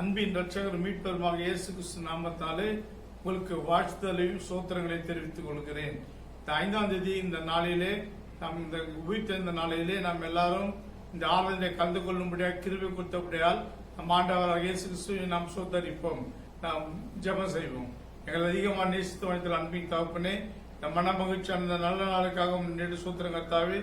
அன்பின் ரட்சகர் மீட்பருமாக இயேசு கிறிஸ்து நாமத்தாலே உங்களுக்கு வாழ்த்துதலையும் சோத்திரங்களையும் தெரிவித்துக் கொள்கிறேன். இந்த 5ஆம் தேதி இந்த நாளிலே நாம் இந்த உயிர்த்தெழுந்த நாளிலே நாம் எல்லாரும் இந்த ஆராதனை கலந்து கொள்ளும்படியாக கிருபை கொடுத்தபடியால் நம் ஆண்டவராக இயேசு கிறிஸ்துவை நாம் சோதரிப்போம், நாம் ஜெபம் செய்வோம். எங்கள் அதிகமாக நேசித்து வளர்த்த அன்பின் தகப்பனே, இந்த மன மகிழ்ச்சியான இந்த நல்ல நாளுக்காக முன்னேறி சோத்திரம் கர்த்தாவே,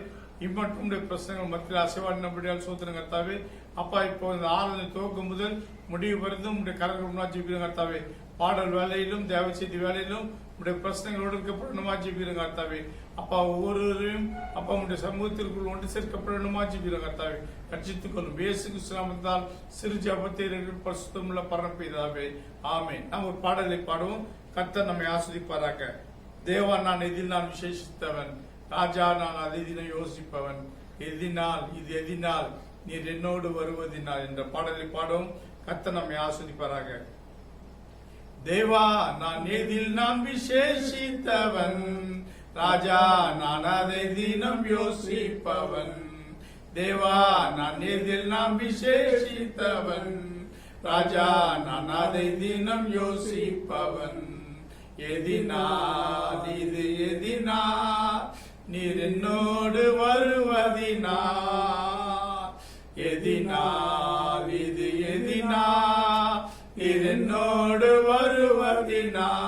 இம்மட்டும் பிரச்சனைகள் மத்தியில் அசைவாடினபடியால் சோத்திரம் கர்த்தாவே. அப்பா, இப்போ இந்த ஆராதனை துவக்கம் முதல் முடிவு வரைந்தும் உடைய கரங்கள் ஜெபிக்கிறோம் கர்த்தாவே. பாடல் வேலையிலும் தேவ செய்தி வேலையிலும் உடைய பிரச்சனைகளோடு இருக்கப்படணுமா ஜெபிக்கிறோம் கர்த்தாவே. அப்பா, ஒவ்வொருவரையும் அப்பா உடைய சமூகத்திற்குள் ஒன்று சேர்க்கப்படணுமா ஜெபிக்கிறோம் கர்த்தாவே. ரட்சித்துக் கொள்ளும் இயேசு கிறிஸ்து நாமத்தால் சிறு ஜெபத்தை பரிசுத்தமுள்ள பரமபிதாவே, ஆமென். நாம் ஒரு பாடலை பாடுவோம். கர்த்தர் நம்மை ஆஸ்வதிப்பாராக. தேவா, நான் எதில் நான் விசேஷித்தவன், ராஜா நான் அதை தினம் யோசிப்பவன், எதினால் இது எதினால் நீர் என்னோடு வருவதினால் என்ற பாடலை பாடும். கர்த்தர் நம்மை ஆஸ்வதிப்பாராக. தேவா, நான் எதில் நான் விசேஷித்தவன், ராஜா நான் அதை தினம் யோசிப்பவன். தேவா, நான் எதில் நான் விசேஷித்தவன், ராஜா நான் அதை தினம் யோசிப்பவன். எதினால் இது எதினால் நீர் என்னோடு வருவதினால், எதினால் இது எதினால் நீர் என்னோடு வருவதினால்.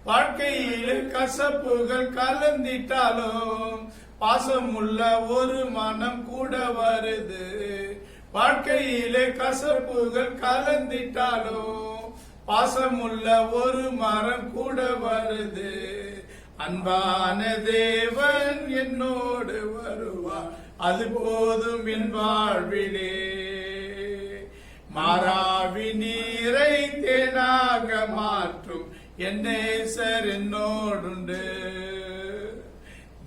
வாழ்க்கையில் கசப்புகள் கலந்திட்டாலும் பாசமுள்ள ஒரு மனம் கூட வருது. வாழ்க்கையிலே கசப்புகள் கலந்திட்டாலும் பாசமுள்ள ஒரு மரம் கூட வருது. அன்பான தேவன் என்னோடு வருவார், அது போதும் என் வாழ்விலே. மாறாவி நீரை தேனாக மாற்றும் என் நேசர் என்னோடுண்டு.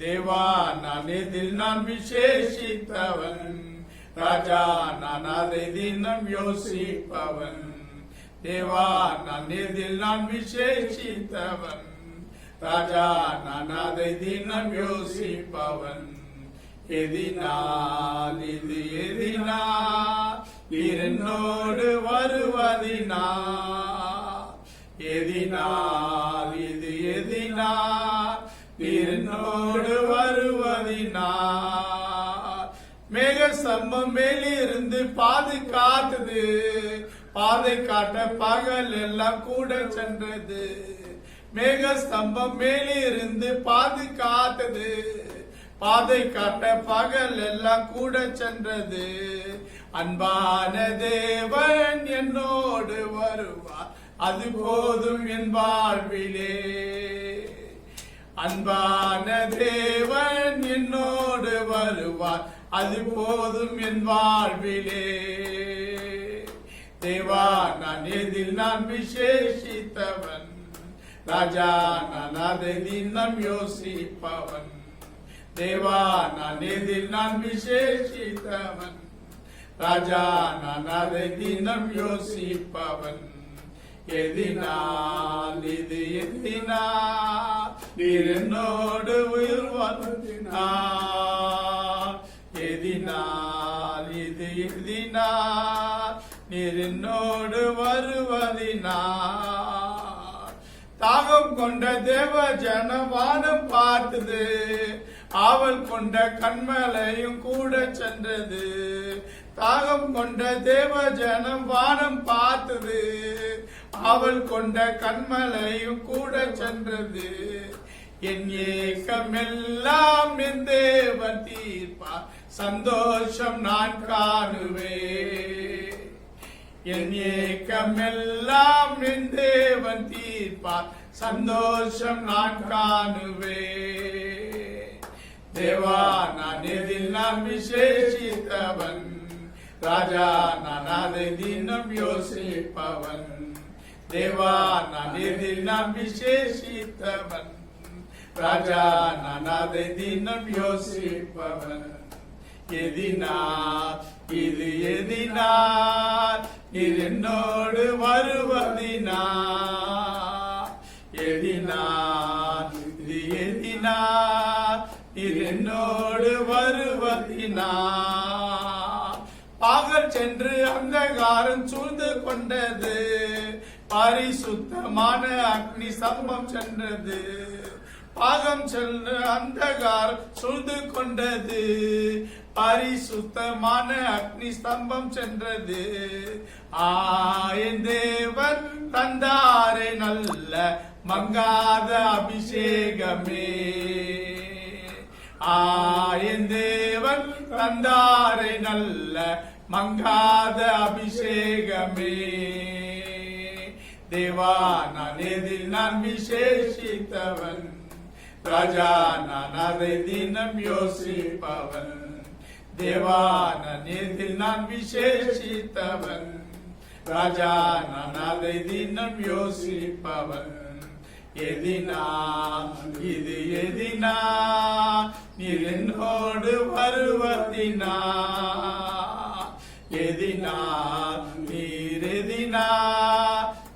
தேவா, நான் எதில் நான் விசேஷித்தவன், ராஜா நான் அதை தினம் யோசிப்பவன். தேவா, நான் எதில் நான் விசேஷித்தவன், ராஜா நான் அதை தினம் யோசிப்பவன். எதினால் இது எதினால் நீர் என்னோடு வருவதினால், எதினால் இது எதினால் நீர் என்னோடு வருவதினால். மேக ஸ்தம்பம் மேலிருந்து பாதுகாத்தது, பாதை காட்ட பகல் எல்லாம் கூட சென்றது. மேக ஸ்தம்பம் மேலிருந்து பாதுகாத்தது, பாதை காட்ட பகல் எல்லாம் கூட சென்றது. அன்பான தேவன் என்னோடு வருவார், அது போதும் என் வாழ்விலே. அன்பான தேவன் என்னோடு வருவார், அது போதும் என் வாழ்விலே. தேவா, நான் எதில் நான் விசேஷித்தவன், ராஜா நான் அதை தினம் யோசிப்பவன். தேவா, நான் எதில் நான் விசேஷித்தவன், ராஜா நான் அதை தினம் யோசிப்பவன். எதினால் இது எதினால் நீர் என்னோடு உயிர் வருவதினால், எதினால் இது எதினால் நீர் என்னோடு வருவதினால். தாகம் கொண்ட தேவ ஜனவானம் பார்த்தது, ஆவல் கொண்ட கண்மலையும் கூட சென்றது. தாகம் கொண்ட தேவ ஜனம் வானம் பார்த்தது, ஆவல் கொண்ட கண்மலையும் கூட சென்றது. என் ஏக்கமெல்லாம் என் தேவன் தீர்ப்பார், சந்தோஷம் நான் காணுவேன். என் ஏக்கமெல்லாம் என் தேவன் தீர்ப்பார், சந்தோஷம் நான் காணுவேன். தேவா, நான் எதில் நான் விசேஷித்தவன், ராஜா நான் அதை தினம் யோசிப்பவன். தேவா, நான் எதில் நான் விசேஷித்தவன், ராஜா நான் அதை தினம் யோசிப்பவன். எதினால் இது எதினால் நீர் என்னோடு வருவதினால், எதினால் இது எதினால் நீர் என்னோடு வருவதினால். பாகல் சென்று அந்தகாரம் சூழ்ந்து கொண்டது, பரிசுத்தமான அக்னி ஸ்தம்பம் சென்றது. பாகம் சென்று அந்தகாரம் சூழ்ந்து கொண்டது, பரிசுத்தமான அக்னி ஸ்தம்பம் சென்றது. என் தேவன் தந்தாரே நல்ல மங்காத அபிஷேகமே, என் தேவன் தந்தாரே நல்ல மங்காத அபிஷேகமே. தேவா நான் எதில் நான் விசேஷித்தவன், ராஜா நான் அதை தினம் யோசிப்பவன். தேவா நான் எதில் நான் விசேஷித்தவன், ராஜா நான் அதை தினம் யோசிப்பவன். எதினா இது எதினா நீர் என்னோடு வருவதினா, எதினா நீர் எதினா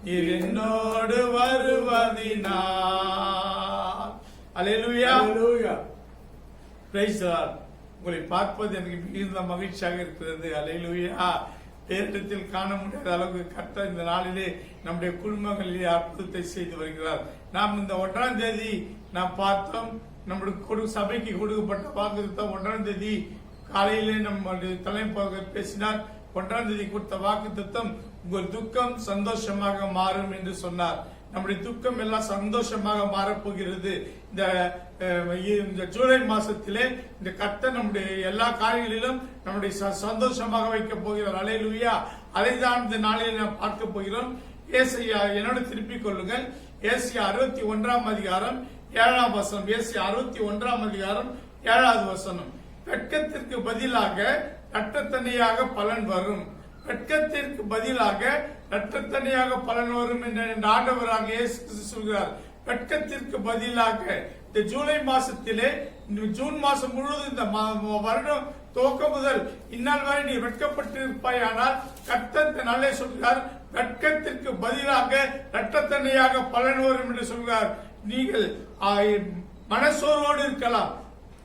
நீர் என்னோடு வருவதினா. அல்லேலூயா, அல்லேலூயா, பிரைஸ் தி லார்ட். உங்களை பார்ப்பது எனக்கு மிகுந்த மகிழ்ச்சியாக இருக்கிறது. அல்லேலூயா. பேரிடத்தில் காண முடியாத அளவுக்கு கர்த்தர் இந்த நாளிலே நம்முடைய குடும்பங்களிலே அற்புதத்தை செய்து வருகிறார். நாம் இந்த 1ஆம் தேதி நாம் பார்த்தோம், நம்முடைய சபைக்கு கொடுக்கப்பட்ட வாக்குத்தத்தம் 1ஆம் தேதி காலையிலே நம்முடைய தலைமை பேசினார். 1ஆம் தேதி கொடுத்த வாக்குத்தத்தம், உங்கள் துக்கம் சந்தோஷமாக மாறும் என்று சொன்னார். நம்முடைய துக்கம் எல்லாம் சந்தோஷமாக மாறப்போகிறது. இந்த ஜூலை மாசத்திலே இந்த கர்த்தர் நம்முடைய எல்லா காரியங்களிலும் நம்முடைய சந்தோஷமாக வைக்க போகிறார். அல்லேலூயா. அதைதான் இந்த நாளில் நாம் பார்க்க போகிறோம். ஏசாயா, என்னோட திருப்பிக் கொள்ளுங்கள். ஏசாயா 61ஆம் அதிகாரம் 7ஆம் வசனம். ஏசாயா 61ஆம் அதிகாரம் 7வது வசனம். வெட்கத்திற்கு பதிலாக இரட்டத்தனையாக பலன் வரும், வெட்கத்திற்கு பதிலாக இரட்டத்தனையாக பலன் வரும் என்று ஆண்டவராக இயேசு கிறிஸ்து சொல்கிறார். வெட்கத்திற்கு பதிலாக இந்த ஜூலை மாசத்திலே, ஜூன் மாசம் முழுவதும் இந்த வருடம் துவக்க முதல் இந்நாள் வரை நீ வெட்கப்பட்டிருப்பாய். ஆனால் கர்த்தர் நாளே சொல்கிறார், வெட்கத்திற்கு பதிலாக இரட்டத்தனையாக பலன் வரும் என்று சொல்கிறார். நீங்கள் மனசோர்வோடு இருக்கலாம்,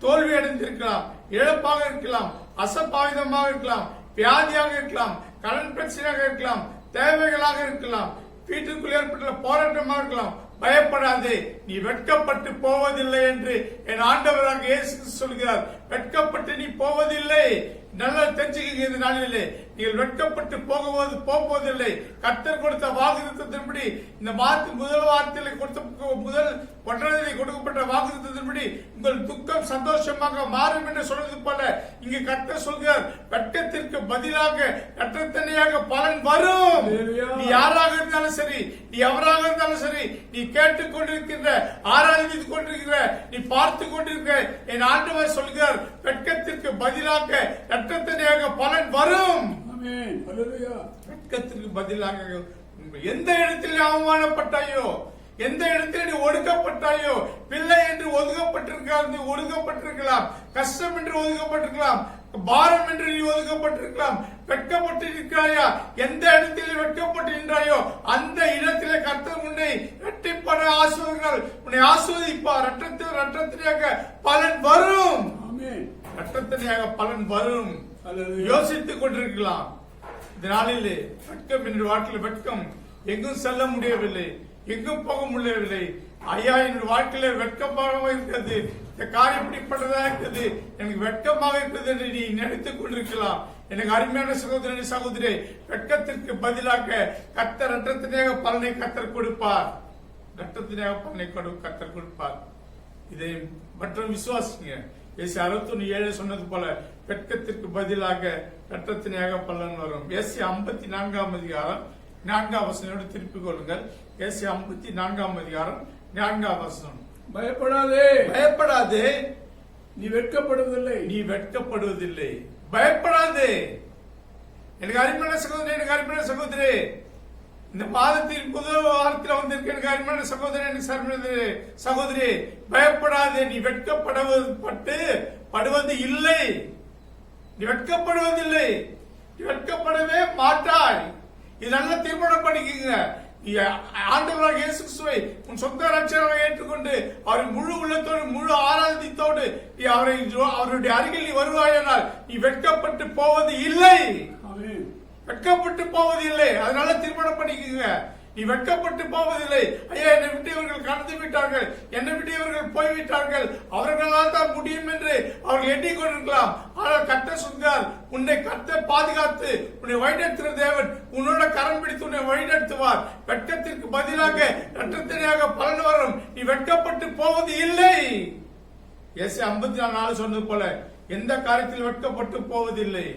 தோல்வி அடைந்திருக்கலாம், இழப்பாக இருக்கலாம், அசம்பாவிதமாக இருக்கலாம், வியாதியாக இருக்கலாம், கடன் பிரச்சனையாக இருக்கலாம், தேவைகளாக இருக்கலாம், வீட்டுக்குள் ஏற்பட்டுள்ள போராட்டமாக இருக்கலாம். பயப்படாதே, நீ வெட்கப்பட்டு போவதில்லை என்று என் ஆண்டவராக இயேசு சொல்கிறார். வெட்கப்பட்டு நீ போவதில்லை. நல்லா தெரிஞ்சுக்க, இந்த நாளிலே நீங்கள் வெட்கப்பட்டு போவதில்லை. கர்த்தர் கொடுத்த வாக்குத்தத்தத்தின்படி இந்த மாதத்தின் முதல் வாரத்தில் கொடுத்த முதல் 1ஆம் தேதி கொடுக்கப்பட்ட வாக்குத்தத்தத்தின்படி உங்கள் துக்கம் சந்தோஷமாக மாறும் என்று சொல்வது போல இங்கு கர்த்தர் சொல்கிறார், வெட்கத்திற்கு பதிலாக இரட்டத்தனையாக பலன் வரும். நீ யாராக இருந்தாலும் சரி, நீ எவராக இருந்தாலும் சரி, நீ கேட்டுக் கொண்டிருக்கின்ற, ஆராய்ந்து கொண்டிருக்கிற, நீ பார்த்து கொண்டிருக்கிற என் ஆண்டவர் சொல்கிறார், வெட்கத்திற்கு பதிலாக இரட்டத்தனையாக பலன் வரும். வெட்கத்திற்கு பதிலாக எந்த இடத்தில் அவமானப்பட்டாயோ, எந்த இடத்தில் நீ ஒடுக்கப்பட்டாயோ, பிள்ளை என்று ஒதுக்கப்பட்டிருக்கலாம், கஷ்டம் என்று ஒதுக்கப்பட்டிருக்கலாம், பாரம் என்று நீ ஒதுக்கப்பட்டிருக்கலாம், வெட்கப்பட்டு இருக்கிறாயா? எந்த இடத்தில் வெட்கப்பட்டு நின்றாயோ அந்த இடத்திலே கர்த்தர் உன்னை இரட்டிப்பான ஆசீர்வாதங்கள் உன்னை ஆசீர்வதிப்பார். இரட்டத்தனையாக பலன் வரும். இரட்டத்தனையாக பலன் வரும். யோசித்துக் கொண்டிருக்கலாம். இந்த நாளிலே வெட்கம் என்று வாழ்க்கையில் வெட்கம், எங்கும் செல்ல முடியவில்லை, எங்கும் போக முடியவில்லை. ஐயா, என்னுடைய வாழ்க்கையில வெட்கமாக இருக்கிறது, இந்த காரியம் இப்படிப்பட்டதா இருக்கிறது, எனக்கு வெட்கமாக இருக்கிறது என்று நீ நினைத்துக் கொண்டிருக்கலாம். எனக்கு அருமையான சகோதரனே, சகோதரி, வெட்கத்திற்கு பதிலாக கர்த்தர் இரட்டத்தனையாக பலனை கர்த்தர் கொடுப்பார். இரட்டத்தனையாக பலனை கர்த்தர் கொடுப்பார். இதை மற்றும் விசுவாசிங்க. ஏசாயா 61:7 சொன்னது போல வெட்கத்திற்கு பதிலாக இரட்டத்தனையாக பலன் வரும். ஏசாயா 54ஆம் அதிகாரம் 4ஆம் வசனத்தோடு திருப்பிக் கொள்ளுங்கள். ஏசாயா 54ஆம் அதிகாரம் 4ஆம் வசனம். பயப்படாதே, பயப்படாதே, நீ வெட்கப்படுவதில்லை, நீ வெட்கப்படுவதில்லை. பயப்படாதே. எனக்கு அருமையான சகோதரன், எனக்கு அருமையான சகோதரி, இந்த மாதத்தின் முதல் வாரத்தில் வந்திருக்க எனக்கு அருமையான சகோதரன், எனக்கு சகோதரி, பயப்படாதே. நீ வெட்கப்படுவது இல்லை, நீ வெட்கப்படுவதில்லை, நீ வெட்கப்படவே மாட்டாய். இது நல்லா தீர்மானம் பண்ணிக்கங்க. ஆண்டவராக இயேசு கிறிஸ்துவை உன் சொந்த ரட்சகராக ஏற்றுக்கொண்டு அவரை முழு உள்ளத்தோடு, முழு ஆராதத்தோடு அவருடைய அருகில் நீ வருவாயானால் நீ வெட்கப்பட்டு போவது இல்லை. வெட்கப்பட்டு போவதில்லை. அதனால திருமணம் பண்ணிக்கங்க. நீ வெட்கப்பட்டு போவதில்லை. ஐயா, என்னை விட்டு இவர்கள் கடந்து விட்டார்கள், என்னை விட்டு இவர்கள் போய்விட்டார்கள், அவர்களால் தான் முடியும் என்று அவர்கள் எண்ணிக்கொண்டிருக்கலாம். ஆனால் கர்த்தர் சொல்கிறார், உன்னை கர்த்தர் பாதுகாத்து உன்னை வழிநடத்துகிற தேவன் உன்னோட கரம் பிடித்து உன்னை வழிநடத்துவார். வெட்கத்திற்கு பதிலாக இரட்டத்தனையாக பலன் வரும். நீ வெட்கப்பட்டு போவது இல்லை. ஏசாயா 54:4 சொன்னது போல எந்த காரியத்தில் வெட்கப்பட்டு போவதில்லை.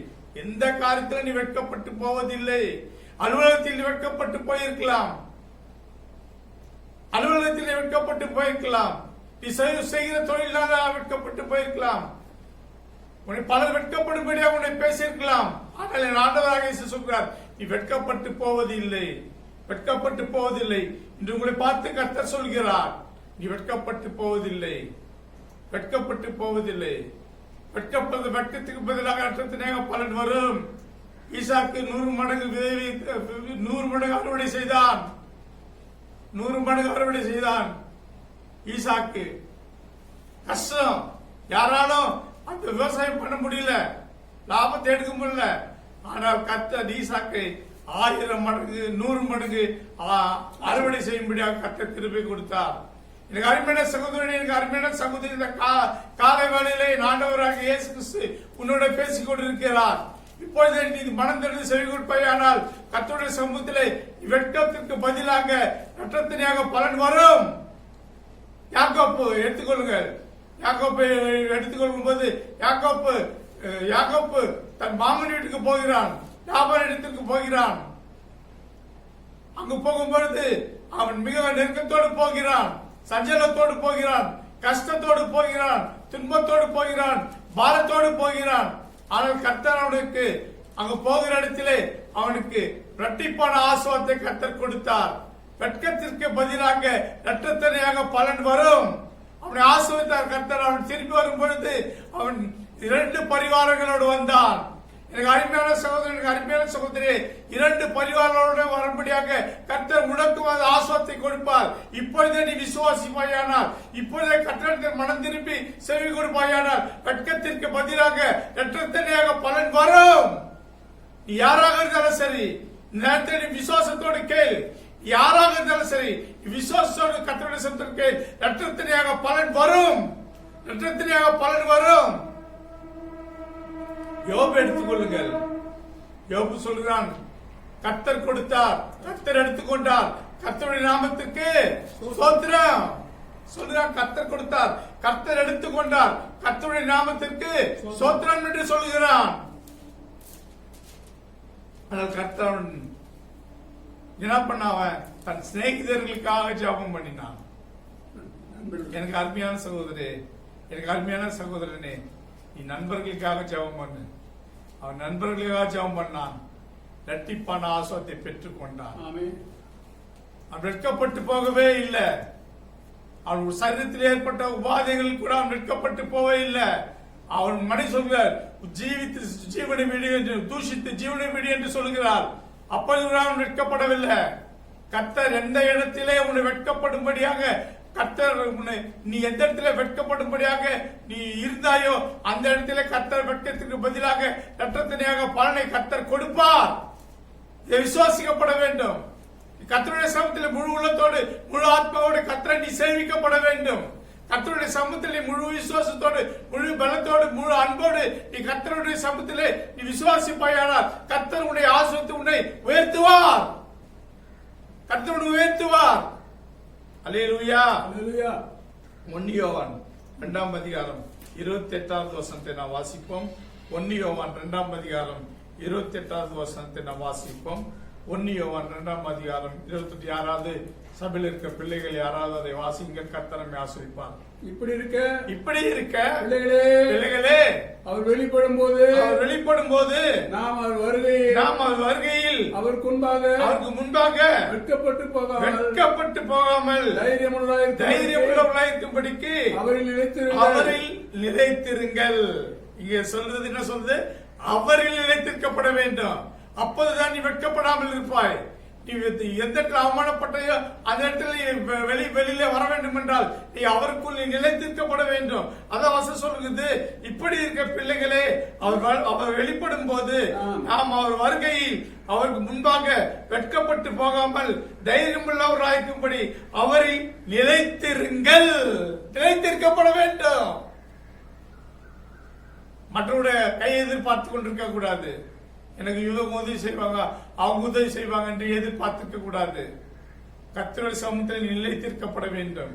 எந்த காரியத்தில் நீ வெட்கப்பட்டு போவதில்லை. அலுவலகத்தில் வெட்கப்பட்டு போயிருக்கலாம், அலுவலகத்தில் வெட்கப்பட்டு போயிருக்கலாம், நீ செய்கிற தொழிலாக வெட்கப்பட்டு போயிருக்கலாம், உன்னை பலர் வெட்கப்படும்படியாக உன்னை பேசியிருக்கலாம். ஆனால் என் ஆண்டவராக இயேசு சொல்கிறார், நீ வெட்கப்பட்டு போவதில்லை, வெட்கப்பட்டு போவதில்லை. இன்று உங்களை பார்த்து கர்த்தர் சொல்கிறார், நீ வெட்கப்பட்டு போவதில்லை, வெட்கப்பட்டு போவதில்லை. வெட்கப்பது வெட்கத்துக்கு பதிலாக அற்றத்தினாக பலன் வரும். ஈசாக்கு 100 மடங்கு 100 மடங்கு அறுவடை செய்தான். 100 மடங்கு அறுவடை செய்தான். ஈசாக்கு கஷ்டம், யாராலும் அந்த விவசாயம் பண்ண முடியல, லாபத்தை எடுக்க முடியல. ஆனால் கர்த்தர் ஈசாக்கை 1000 மடங்கு 100 மடங்கு அறுவடை செய்யும்படியாக கர்த்தர் கிருபை கொடுத்தார். எனக்கு அருமையான சகோதரனே, எனக்கு அருமையான சகோதரி, இந்த காலை வேளையிலே ஆண்டவராக இயேசு கிறிஸ்து உன்னோட பேசிக் கொண்டிருக்கிறார். இப்பொழுது நீ மனம் தெரிந்து செவி கொடுப்பாயானால் கர்த்தருடைய சமூகத்திலே வெட்கத்திற்கு பதிலாக இரட்டத்தனையாக பலன் வரும். யாக்கோப்பு எடுத்துக்கொள்ளுங்கள். யாக்கோப்பை எடுத்துக்கொள்ளும் போது யாக்கோப்பு தன் மாமன் வீட்டுக்கு போகிறான், லாபான் இடத்திற்கு போகிறான். அங்கு போகும்பொழுது அவன் மிக நெருக்கத்தோடு போகிறான், சஞ்சலத்தோடு போகிறான், கஷ்டத்தோடு போகிறான், துன்பத்தோடு போகிறான், பாரத்தோடு போகிறான். ஆனால் கர்த்தர் அவனுக்கு அங்கு போகிற இடத்திலே அவனுக்கு இரட்டிப்பான ஆசீர்வாதத்தை கர்த்தர் கொடுத்தார். வெட்கத்திற்கு பதிலாக இரட்டத்தனையாக பலன் வரும். அவனை ஆசீர்வதித்தார் கர்த்தர். அவன் திரும்பி வரும் பொழுது அவன் 2 பரிவாரங்களோடு வந்தான். எனக்கு அருமையான சகோதரன், எனக்கு அருமையான சகோதரி, 2 பரிவாரங்களோடு வரும்படியாக கர்த்தர் உனக்கும் அந்த ஆசீர்வாதத்தை கொடுப்பார். இப்பொழுதே நீ விசுவாசிப்பாயானால், இப்பொழுதே கர்த்தருக்கு மனம் திரும்பி செவி கொடுப்பாயானால் வெட்கத்திற்கு பதிலாக இரட்டத்தனையாக பலன் வரும். நீ யாராக இருந்தாலும் சரி, நேரத்தை நீ விசுவாசத்தோடு கேள். யாராக இருந்தாலும் சரி, விசுவாசத்தோடு கர்த்தருடைய சத்தம் கேள். இரட்டத்தனையாக பலன் வரும், இரட்டத்தனையாக பலன் வரும். யோபு எடுத்துக்கொள்ளுங்கள். யோபு சொல்கிறான், கர்த்தர் கொடுத்தார், கர்த்தர் எடுத்துக்கொண்டார், கர்த்தருடைய நாமத்துக்கு ஸ்தோத்திரம் சொல்கிறான். கர்த்தர் கொடுத்தார், கர்த்தர் எடுத்துக்கொண்டார், கர்த்தருடைய நாமத்திற்கு ஸ்தோத்திரம் என்று சொல்கிறான். ஆனால் கர்த்தர் என்ன பண்ணாவன்? தன் சிநேகிதர்களுக்காக ஜெபம் பண்ணினான். எனக்கு அருமையான சகோதரே, எனக்கு அருமையான சகோதரனே, நீ நண்பர்களுக்காக ஜெபம் பண்ணு. அவன் நண்பர்களுக்காக ஜெபம் பண்ணான், இரட்டிப்பான ஆசீர்வாதத்தை பெற்றுக் கொண்டான். அவன் வெட்கப்பட்டு போகவே இல்லை. அவன் சரீரத்தில் ஏற்பட்ட உபாதைகள் கூட அவன் வெட்கப்பட்டு போவே இல்லை. அவன் மனை சொல்கிறார், ஜீவித்து ஜீவனை விடு என்று, தூஷித்து ஜீவனை விடு என்று சொல்கிறார். அப்பொழுது அவன் வெட்கப்படவில்லை. கர்த்தர் எந்த இடத்திலே உன்னை வெட்கப்படும்படியாக கர்த்தர் நீ எந்த இடத்துல வெட்கப்படும்படியாக நீ இருந்தாயோ அந்த இடத்துல கர்த்தர் வெட்கத்துக்கு பதிலாக இரட்டத்தனையாக பலனை கர்த்தர் கொடுப்பார். இதை விசுவாசிக்கப்பட வேண்டும். கர்த்தருடைய சமூகத்தில் முழு உள்ளத்தோடு முழு ஆத்மாவோடு கர்த்தரை நீ சேவிக்கப்பட வேண்டும். கர்த்தருடைய சமூகத்திலே முழு விசுவாசத்தோடு முழு பலத்தோடு முழு அன்போடு நீ கர்த்தருடைய சமூகத்திலே நீ விசுவாசிப்பாயானால் கர்த்தர் உன்னை ஆசீர்வதித்து உன்னை உயர்த்துவார். கர்த்தர் உன்னை உயர்த்துவார். அல்லேலூயா, அல்லேலூயா. 1 யோவான் 2ஆம் அதிகாரம் 28வது வசனத்தை நாம் வாசிப்போம். 1 யோவான் 2ஆம் அதிகாரம் 28வது வசனத்தை நாம் வாசிப்போம். 1 யோவான் 2ஆம் அதிகாரம் 28. யாராவது சபையில் இருக்க பிள்ளைகள் யாராவது அதை வாசிங்க. கர்த்தர் நம்மை ஆசீர்வதிப்பார். இப்படி இருக்க பிள்ளைகளே, அவர் வெளிப்படும் போது நாம் அவர் வருகையில் அவருக்கு முன்பாக வெட்கப்பட்டு போகாமல் தைரியமுள்ளவர்களாய் இருக்கும்படிக்கு அவரில் நிலைத்திருங்கள். இங்க சொல்றது என்ன சொல்றது? அவரில் நிலைத்திருக்கப்பட வேண்டும். அப்போதுதான் நீ வெட்கப்படாமல் இருப்பாய். நீ எந்த இடத்துல அவமானப்பட்டையோ அந்த இடத்துல வெளியில வர வேண்டும் என்றால் நீ அவருக்குள் நீ நிலைத்திருக்கப்பட வேண்டும். அதான் வசனம் சொல்லுகிறது, இப்படி இருக்க பிள்ளைகளே அவர் வெளிப்படும் போது நாம் அவர் வருகையில் அவருக்கு முன்பாக வெட்கப்பட்டு போகாமல் தைரியம் உள்ளவராயிருக்கும்படி அவரில் நிலைத்திருங்கள். நிலைத்திருக்கப்பட வேண்டும். மற்றவருடைய கையை எதிர்பார்த்து கொண்டிருக்க கூடாது. எனக்கு இவங்க உதவி செய்வாங்க, அவங்க உதவி செய்வாங்க என்று எதிர்பார்த்திருக்க கூடாது. கர்த்தருடைய சமூகத்தில் நிலைத்திருக்கப்பட வேண்டும்.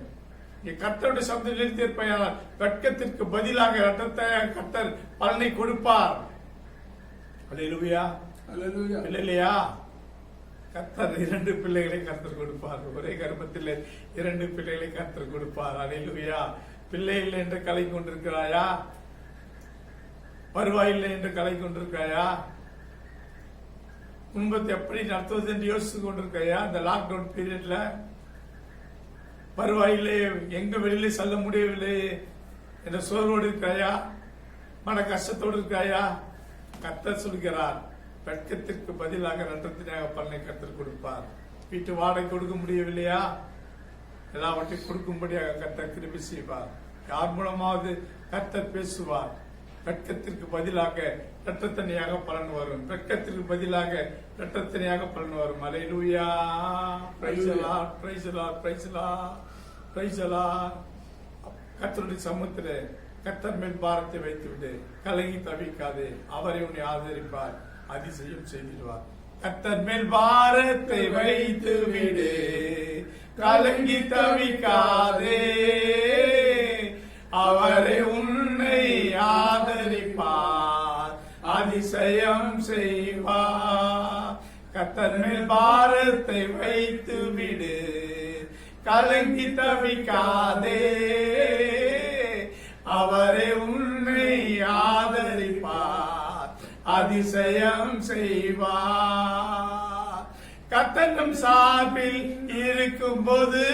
கர்த்தருடைய சமூகத்தில் நிலைத்திருப்பால் வெட்கத்திற்கு பதிலாக ரத்தத்தை கர்த்தர் பலனை கொடுப்பார். அல்லேலூயா, இல்லையா? கர்த்தர் 2 பிள்ளைகளை கர்த்தர் கொடுப்பார். ஒரே கர்ப்பத்தில் 2 பிள்ளைகளை கர்த்தர் கொடுப்பார். அல்லேலூயா. பிள்ளை இல்லை என்று கலை கொண்டிருக்கிறாயா? வருவாயில்லை என்று கலை கொண்டிருக்காயா? குடும்பத்தை எப்படி நடத்துவது என்று யோசித்து கொண்டிருக்கையா? இந்த லாக்டவுன் பீரியட்ல வருவாயில்லை, எங்க வெளியில செல்ல முடியவில்லை என்ற சோர்வோடு இருக்காயா? மன கஷ்டத்தோடு இருக்காயா? கர்த்தர் சொல்கிறார், வெட்கத்திற்கு பதிலாக ரத்தத்தினாக பலனை கர்த்தர் கொடுப்பார். வீட்டு வாடகை கொடுக்க முடியவில்லையா? எல்லாவற்றையும் கொடுக்கும்படியாக கர்த்தர் கிருபை செய்வார். யார் மூலமாவது கர்த்தர் பேசுவார். வெட்கத்திற்கு பதிலாக இரட்டத்தனையாக பலன் வரும். வெட்கத்திற்கு பதிலாக இரட்டத்தனையாக பலன் வரும். Hallelujah. Praise the Lord, praise the Lord, praise the Lord, praise the Lord. கர்த்தருடைய சமூகத்திலே கர்த்தர் மேல் பாரத்தை வைத்து விடு. கலங்கி தவிக்காதே. அவரை உன்னை ஆதரிப்பார், அதிசயம் செய்திடுவார். கர்த்தர் மேல் பாரத்தை வைத்து விடு, கலங்கி தவிக்காதே. அவரை உன்னை ஆதரிப்பார், அதிசயம் செய்வார். கர்த்தர் மேல் பாரத்தை வைத்து விடு, கலங்கி தவிக்காதே. அவரை உன்னை ஆதரிப்பார், அதிசயம் செய்வார். கர்த்தர் நம் சார்பில் இருக்கும்போது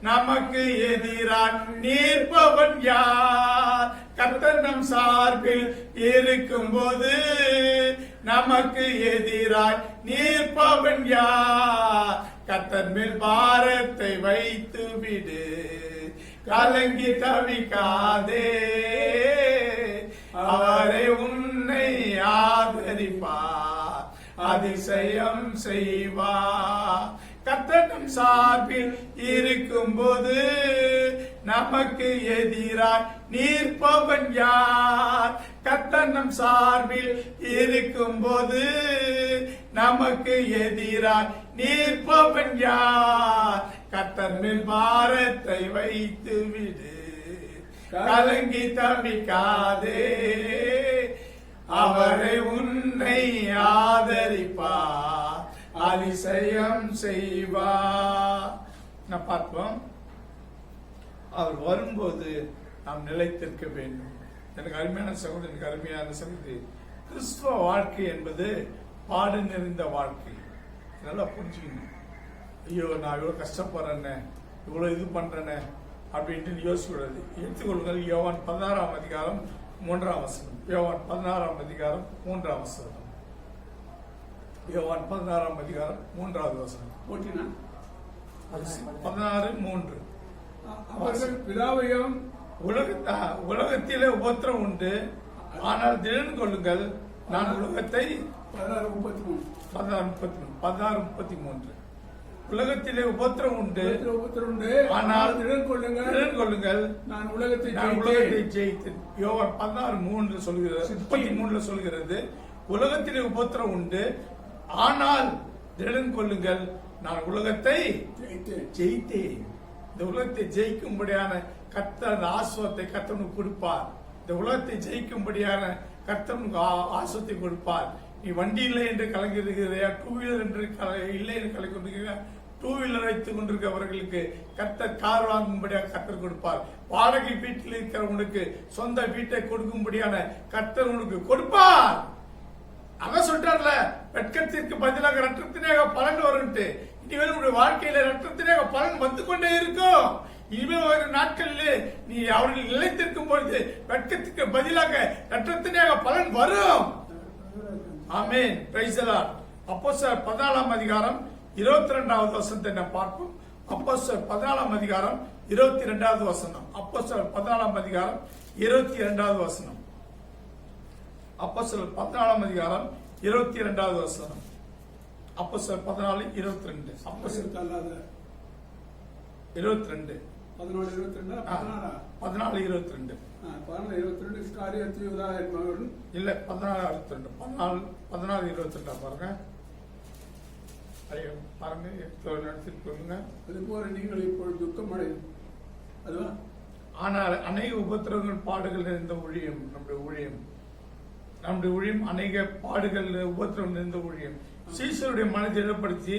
நமக்கு எதிராய் நிற்பவன் யார்? கர்த்தர் நம் சார்பில் இருக்கும்போது நமக்கு எதிராய் நிற்பவன் யார்? கர்த்தர் மேல் பாரத்தை வைத்து விடு, கலங்கி தவிக்காதே. அவரை உன்னை ஆதரிப்பார், அதிசயம் செய்வார். கர்த்தர் நம் சார்பில் இருக்கும்போது நமக்கு எதிராய் நிற்பவன் யார்? கர்த்தர் நம் சார்பில் இருக்கும்போது நமக்கு எதிராய் நிற்பவன் யார்? கர்த்தர் மேல் பாரத்தை வைத்து விடு, கலங்கி தவிக்காதே. அவரை உன்னை ஆதரிப்பார், அதிசயம் செய்வார். நான் பார்ப்போம், அவர் வரும்போது நாம் நிலைத்திருக்க வேண்டும். எனக்கு அருமையான சகோதரி, எனக்கு அருமையான சகோதரி, கிறிஸ்துவ வாழ்க்கை என்பது பாடு நிறைந்த வாழ்க்கை. நல்லா புரிஞ்சுக்கணும். ஐயோ நான் இவ்வளவு கஷ்டப்படுறேன்னு, இவ்வளவு இது பண்றேன்னு அப்படின்ட்டு யோசிக்கூடாது. எடுத்துக்கொள்ளுங்கள் யோவான் 16ஆம் அதிகாரம் 3ஆம் வசனம். யோவான் 16ஆம் அதிகாரம் 3ஆம் வசனம். யோவான் 16ஆம் அதிகாரம் 3வது வசனம். 16:3. அவர்கள் பிதாவையும் உலகத்திலே உபத்திரம் உண்டு, ஆனால் திடன் கொள்ளுங்கள், நான் உலகத்தை 16:33 உலகத்திலே உபத்திரம் உண்டு, ஆனால் திடன் கொள்ளுங்கள், நான் உலகத்தை ஜெயித்து. யோவான் 16:3 சொல்கிறது, 33 சொல்கிறது, உலகத்திலே உபத்திரம் உண்டு, ஆனால் திடன் கொள்ளுங்கள், நான் உலகத்தை ஜெயித்தேன். இந்த உலகத்தை ஜெயிக்கும்படியான கர்த்தர் ஆசுவத்தை கர்த்தனுக்கு கொடுப்பார். இந்த உலகத்தை ஜெயிக்கும்படியான கர்த்தனுக்கு ஆசுவத்தை கொடுப்பார். நீ வண்டி இல்லை என்று கலங்கிருக்கிறையா? 2 வீலர் என்று இல்லை என்று கலங்கி கொண்டிருக்கிற 2 வீலர் வைத்துக் கொண்டிருக்கிறவர்களுக்கு கர்த்தர் கார் வாங்கும்படியாக கர்த்தர் கொடுப்பார். வாடகை வீட்டில் இருக்கிறவங்களுக்கு சொந்த வீட்டை கொடுக்கும்படியான கர்த்தர் உனக்கு கொடுப்பார். அதான் சொல்றாருல, வெட்கத்திற்கு பதிலாக ரத்தத்தினாக பலன் வரும்ட்டு. இனிமேல் உங்களுடைய வாழ்க்கையில ரத்தத்தினாக பலன் வந்து கொண்டே இருக்கும். இனிமேல் ஒரு நாட்களில் நீ அவர்கள் நிலைத்திருக்கும் பொழுது வெட்கத்துக்கு பதிலாக ரத்தத்தினாக பலன் வரும். ஆமென். Praise the Lord. அப்போஸ்தலர் 14ஆம் அதிகாரம் 22வது வசனத்தை நாம் பார்ப்போம். அப்போஸ்தலர் 14ஆம் அதிகாரம் 22வது வசனம். அப்போஸ்தலர் 14ஆம் அதிகாரம் 22வது வசனம். அப்போஸ்தலர் 14ஆம் அதிகாரம் 22வது வசனம். அப்போஸ்தலர் 14:22. அப்போஸ்தலர் அல்லாத 22 14:22 14:22 14:22 ஸ்காரியோத்து யூதா என்பவன் இல்ல 14:22 14:22 பாருங்க. ஐயோ பாருங்க எடுத்து சொல்லுங்க. அதுபோல நீங்கள் இப்பொழுது துக்கமடை அதுவா. ஆனால் அநேக உபத்திரவங்கள் பாடுகள் நிறைந்த ஊழியம் நம்முடைய ஊழியம் அநேக பாடுகள் உபத்திரவம் நிறைந்த ஊழியம். சீசருடைய மனதை இடப்படுத்தி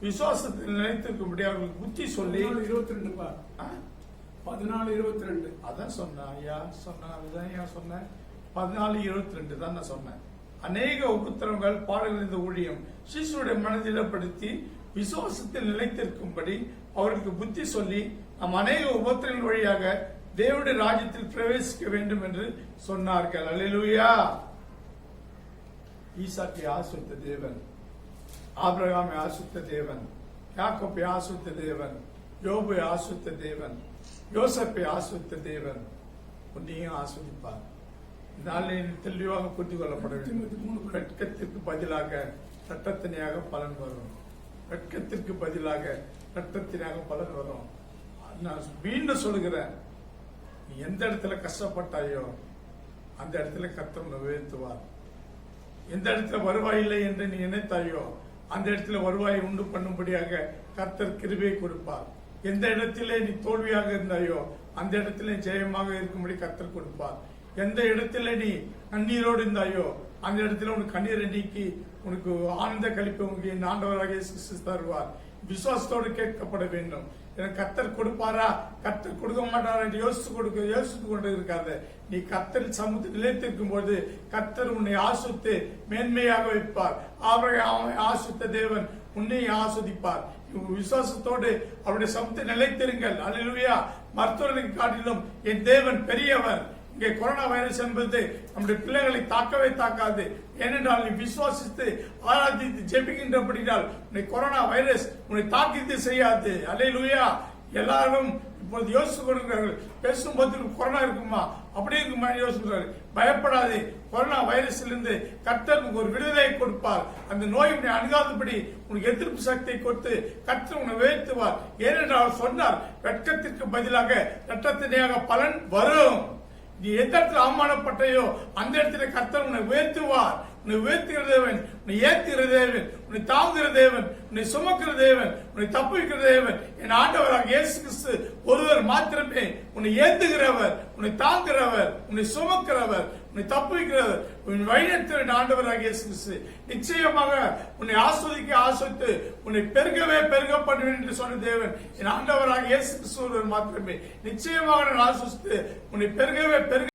விசுவாசத்தில் நிலைத்திருக்கும்படி அவர்களுக்கு புத்தி சொல்லி 14:22 14:22 அதான் சொன்னேன் ஐயா அதுதான் ஐயா சொன்னேன். 14:22 தான் நான் சொன்னேன். அநேக உபத்திரவங்கள் பாடுகள் இந்த ஊழியம் சீசருடைய மனதிடப்படுத்தி விசுவாசத்தில் நிலைத்திருக்கும்படி அவர்களுக்கு புத்தி சொல்லி நாம் அநேக உபத்திரங்கள் வழியாக தேவனுடைய ராஜ்யத்தில் பிரவேசிக்க வேண்டும் என்று சொன்னார்கள். அல்லேலூயா. ஈசாக்கை ஆசீர்வதித்த தேவன், ஆபிரகாமை ஆசீர்வதித்த தேவன், யாக்கோபை ஆசீர்வதித்த தேவன், யோபை ஆசீர்வதித்த தேவன், யோசேப்பை ஆசீர்வதித்த தேவன் உன்னையும் ஆசீர்வதிப்பார். நாளில் தெளிவாக புரிந்து கொள்ளப்பட வேண்டும். வெட்கத்திற்கு பதிலாக இரட்டத்தினையாக பலன் வரும். வெட்கத்திற்கு பதிலாக இரட்டத்தினாக பலன் வரும். நான் மீண்டும் சொல்லுகிறேன், நீ எந்த இடத்துல கஷ்டப்பட்டாயோ அந்த இடத்துல கர்த்தர் உன்னை உயர்த்துவார். எந்த இடத்துல வருவாய் இல்லை என்று நீ நினைத்தாயோ அந்த இடத்துல வருவாயை உண்டு பண்ணும்படியாக கர்த்தர் கிருபையை கொடுப்பார். எந்த இடத்திலே நீ தோல்வியாக இருந்தாயோ அந்த இடத்துல ஜெயமாக இருக்கும்படி கர்த்தர் கொடுப்பார். எந்த இடத்துல நீ கண்ணீரோடு இருந்தாயோ அந்த இடத்துல உனக்கு கண்ணீரை நீக்கி உனக்கு ஆனந்த கழிப்பை உனக்கு ஆண்டவராக இயேசு கிறிஸ்து தருவார். விசுவாசத்தோடு கேட்கப்பட வேண்டும். எனக்கு கர்த்தர் கொடுப்பாரா கர்த்தர் கொடுக்க மாட்டாரா என்று யோசித்து கொண்டு இருக்காது. நீ கர்த்தர் சமூகத்தில் நிலைத்திருக்கும் போது கர்த்தர் உன்னை ஆசுத்து மேன்மையாக வைப்பார். அவரை ஆசுத்த தேவன் உன்னை ஆஸ்வதிப்பார். விசுவாசத்தோடு அவருடைய சமூகத்தில் நிலைத்திருங்கள். அல்லேலூயா. மருத்துவர்களுக்கு காட்டிலும் என் தேவன் பெரியவர். இங்கே கொரோனா வைரஸ் என்பது நம்முடைய பிள்ளைகளை தாக்கவே தாக்காது. ஏனென்றால் நீ விசுவாசித்து ஆராதித்து ஜெபிக்கின்றபடியால் உன்னை கொரோனா வைரஸ் உன்னை தாக்கித்து செய்யாது. அல்லேலூயா. எல்லாரும் இப்போது யோசித்து கொடுக்கிறார்கள், பேசும்போது கொரோனா இருக்குமா அப்படி இருக்குமா யோசிக்கிறார்கள். பயப்படாது. கொரோனா வைரஸிலிருந்து கர்த்தர் ஒரு விடுதலை கொடுப்பார். அந்த நோய் உன்னை அணுகாதபடி உனக்கு எதிர்ப்பு சக்தியை கொடுத்து கர்த்தர் உன்னை உயர்த்துவார். ஏனென்றால் சொன்னார், வெட்கத்திற்கு பதிலாக இரட்டத்தினையாக பலன் வரும். நீ எந்த இடத்துல அவமானப்பட்டையோ அந்த இடத்துல கர்த்தர் உன்னை உயர்த்துவார். உன்னை உயர்த்துகிற தேவன், உன்னை ஏத்துகிற தேவன், உன்னை தாங்குகிற தேவன், உன்னை சுமக்கிற தேவன், உன்னை தப்புவிக்கிற தேவன் என் ஆண்டவராக இயேசு கிறிஸ்து ஒருவர் மாத்திரமே. உன்னை ஏத்துகிறவர், உன்னை தாங்குகிறவர், உன்னை சுமக்கிறவர், உன்னை தப்புவிக்கிறவர், உன் வழிநடத்துகிற ஆண்டவராக இயேசு கிறிஸ்து நிச்சயமாக உன்னை ஆஸ்வதித்து உன்னை பெருகவே பெருக பண்ணுவேன் என்று சொன்ன தேவன் என் ஆண்டவராக இயேசு கிறிஸ்து ஒருவர் மாத்திரமே. நிச்சயமாக நான் ஆஸ்வதித்து உன்னை பெருகவே பெருக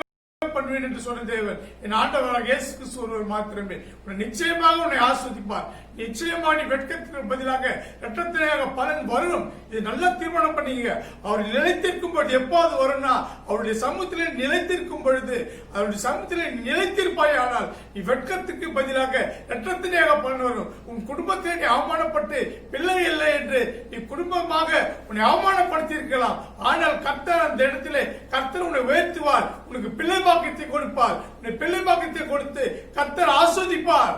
பண்ணுவேன் என்று சொன்ன தேவன் என் ஆண்டவராக இயேசு கிறிஸ்து ஒருவர் மாத்திரமே. நிச்சயமாக உன்னை ஆஸ்வதிப்பார். நிச்சயமா நீ வெட்கத்திற்கு பதிலாக இரட்டத்தினையாக பலன் வரும். இது நல்ல தீர்மானம் பண்ணீங்க. அவர் நிலைத்திருக்கும் பொழுது எப்போது வரும்னா அவருடைய சமூகத்திலே நிலைத்திருக்கும் பொழுது, அவருடைய சமூகத்திலே நிலைத்திருப்பாய். ஆனால் நீ வெட்கத்துக்கு பதிலாக இரட்டத்தினையாக பலன் வரும். உன் குடும்பத்திலே நீ அவமானப்பட்டு பிள்ளை இல்லை என்று நீ குடும்பமாக உன்னை அவமானப்படுத்தி இருக்கலாம். ஆனால் கர்த்தர் அந்த இடத்திலே கர்த்தர் உன்னை உயர்த்துவார். உனக்கு பிள்ளை பாக்கியத்தை கொடுப்பார். உன்னை பிள்ளை பாக்கியத்தை கொடுத்து கர்த்தர் ஆஸ்வதிப்பார்.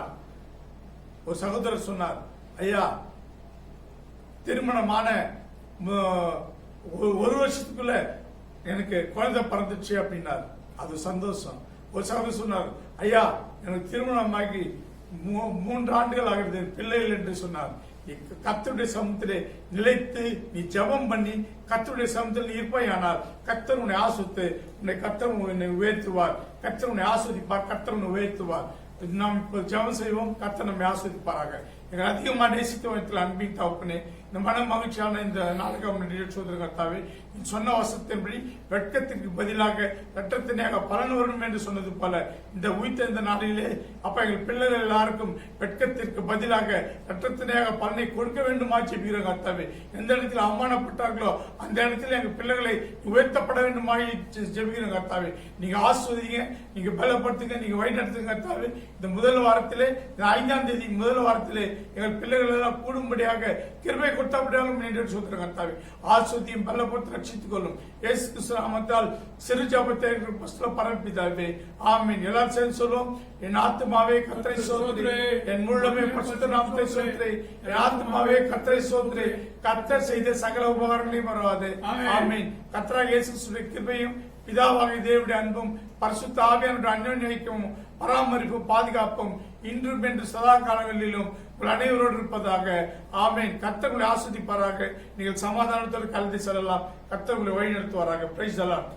ஒரு சகோதரர் சொன்னார், ஐயா திருமணமான ஒரு வருஷத்துக்குள்ள எனக்கு குழந்தை பிறந்துச்சு அப்படின்னார். அது சந்தோஷம். ஒரு சகோதரர் சொன்னார், ஐயா எனக்கு திருமணமாகி 3 ஆண்டுகள் ஆகிறது, பிள்ளைகள் என்று சொன்னார். கர்த்தருடைய சமூகத்திலே நிலைத்து நீ ஜெபம் பண்ணி கர்த்தருடைய சமூகத்தில் நீ இருப்பாயானால் கர்த்தர் உன்னை ஆசுத்து உன்னை கர்த்தர் உன்னை உயர்த்துவார். கர்த்தர் உன்னை ஆஸ்வதிப்பார். கர்த்தர் உன்னை உயர்த்துவார். நாம் இப்போ ஜெபம் செய்வோம். கர்த்தர் நம்மை ஆஸ்வதிப்பாராக. எங்கள் அதிகமாக நேசித்த அன்பின் தகப்பனே, இந்த மன மகிழ்ச்சியான இந்த நாளுக்கு சோதர கர்த்தாவே சொன்ன வசத்தின்படி வெட்கத்திற்கு பதிலாக வெட்கத்தினாக பலன் வரும் என்று சொன்னது போல இந்த உயிர்த்த இந்த நாளிலே அப்ப எங்கள் பிள்ளைகள் எல்லாருக்கும் வெட்கத்திற்கு பதிலாக வெட்கத்தினாக பலனை கொடுக்க வேண்டுமா ஜெபிக்கிற கர்த்தாவே. எந்த இடத்தில் அவமானப்பட்டார்களோ அந்த இடத்துல எங்கள் பிள்ளைகளை உயர்த்தப்பட வேண்டுமா ஜெபிக்கிற கர்த்தாவே. நீங்க ஆஸ்வதிங்க, நீங்க பலப்படுத்துங்க, நீங்க வழிநடத்துங்க கர்த்தாவே. இந்த முதல் வாரத்திலே 5ஆம் தேதி முதல் வாரத்திலே எங்கள் பிள்ளைகள் எல்லாம் கூடும்படியாக கிருபை கொடுத்தபடியாக என்று சொல்கிற கர்த்தாவே. ஆஸ்வதியும் பலப்படுத்த ரட்சித்துக் கொள்ளும் இயேசு கிறிஸ்து நாமத்தால் சிறு ஜெபத்தை பரப்பிதாவே. ஆமென். எல்லாரும் சேர்ந்து சொல்லுவோம். என் ஆத்துமாவே கர்த்தரை ஸ்தோத்திரி, என் முழுமே பரிசுத்த நாமத்தை ஸ்தோத்திரி, என் ஆத்துமாவே கர்த்தரை ஸ்தோத்திரி, கர்த்தர் செய்த சகல உபகாரங்களையும் மறவாதே. ஆமென். கர்த்தராகிய இயேசு கிறிஸ்துவின் கிருபையும் பிதாவாகிய தேவனுடைய அன்பும் பரிசுத்த ஆவியானவருடைய அந்யோன்ய ஐக்கியமும் பராமரிப்பும் பாதுகாப்பும் இன்றும் என்று சதா காலங்களிலும் உங்கள் அனைவரோடு இருப்பதாக. ஆமென். கர்த்தர் உங்களை ஆஸ்வதிப்பாராக. நீங்கள் சமாதானத்தோடு கலந்து செல்லலாம். கர்த்தர் உங்களை வழி நடத்துவாராக. Price the Lord.